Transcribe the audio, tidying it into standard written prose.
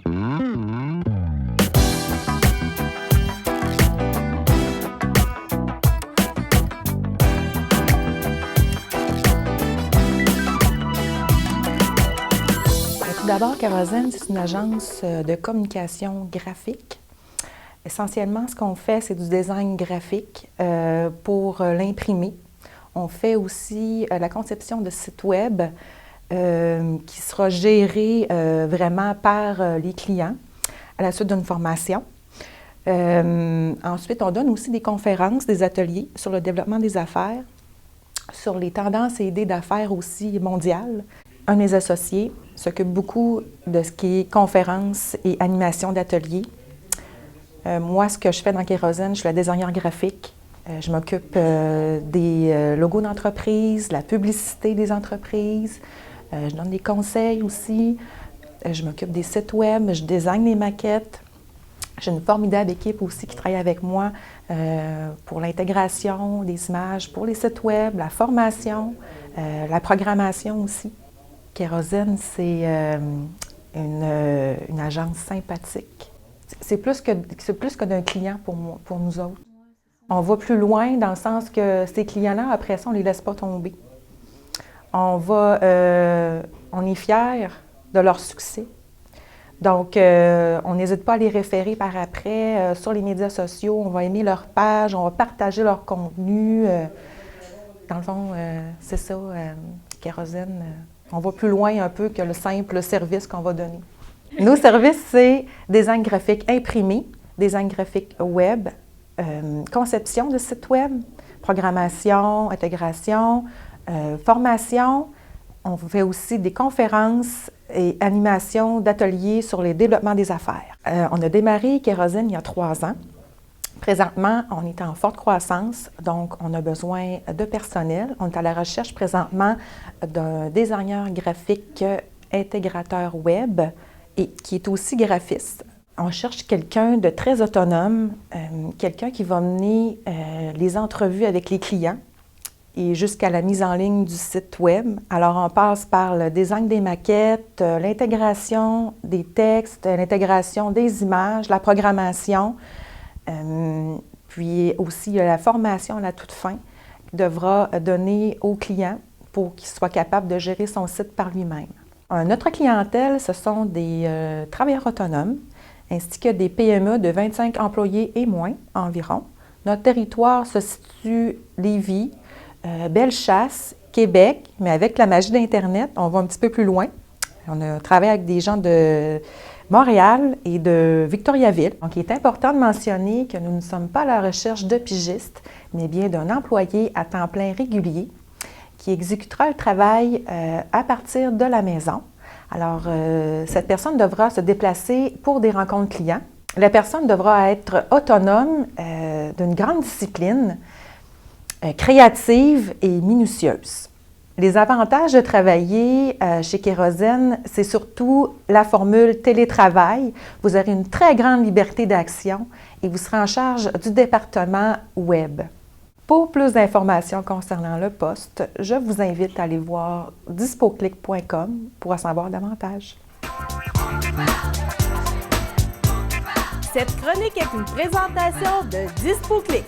Tout d'abord, Kérosène, c'est une agence de communication graphique. Essentiellement, ce qu'on fait, c'est du design graphique pour l'imprimer. On fait aussi la conception de sites web qui sera géré vraiment par les clients à la suite d'une formation. Ensuite, on donne aussi des conférences, des ateliers sur le développement des affaires, sur les tendances et idées d'affaires aussi mondiales. Un de mes associés s'occupe beaucoup de ce qui est conférences et animation d'ateliers. Moi, ce que je fais dans Kérosène, je suis la designer graphique. Je m'occupe des logos d'entreprise, la publicité des entreprises. Je donne des conseils aussi. Je m'occupe des sites web, je design les maquettes. J'ai une formidable équipe aussi qui travaille avec moi pour l'intégration des images, pour les sites web, la formation, la programmation aussi. Kérosène, c'est une agence sympathique. C'est plus que d'un client pour nous autres. On va plus loin dans le sens que ces clients-là, après ça, on ne les laisse pas tomber. On est fiers de leur succès. Donc, on n'hésite pas à les référer par après sur les médias sociaux. On va aimer leur page, on va partager leur contenu. Dans le fond, c'est ça, Kérosène. On va plus loin un peu que le simple service qu'on va donner. Nos services, c'est design graphique imprimé, design graphique web, conception de sites web, programmation, intégration, formation. On fait aussi des conférences et animations d'ateliers sur les développements des affaires. On a démarré Kérosène il y a 3 ans. Présentement, on est en forte croissance, donc on a besoin de personnel. On est à la recherche présentement d'un designer graphique intégrateur web et qui est aussi graphiste. On cherche quelqu'un de très autonome, quelqu'un qui va mener les entrevues avec les clients et jusqu'à la mise en ligne du site web. Alors, on passe par le design des maquettes, l'intégration des textes, l'intégration des images, la programmation. Puis aussi, il y a la formation à la toute fin qu'il devra donner au client pour qu'il soit capable de gérer son site par lui-même. Notre clientèle, ce sont des travailleurs autonomes ainsi que des PME de 25 employés et moins environ. Notre territoire se situe Lévis, Bellechasse, Québec, mais avec la magie d'Internet, on va un petit peu plus loin. On a travaillé avec des gens de Montréal et de Victoriaville. Donc, il est important de mentionner que nous ne sommes pas à la recherche de pigistes, mais bien d'un employé à temps plein régulier qui exécutera le travail à partir de la maison. Alors, cette personne devra se déplacer pour des rencontres clients. La personne devra être autonome, d'une grande discipline, créative et minutieuse. Les avantages de travailler chez Kérosène, c'est surtout la formule télétravail. Vous aurez une très grande liberté d'action et vous serez en charge du département web. Pour plus d'informations concernant le poste, je vous invite à aller voir dispoclick.com pour en savoir davantage. Cette chronique est une présentation de DispoClick.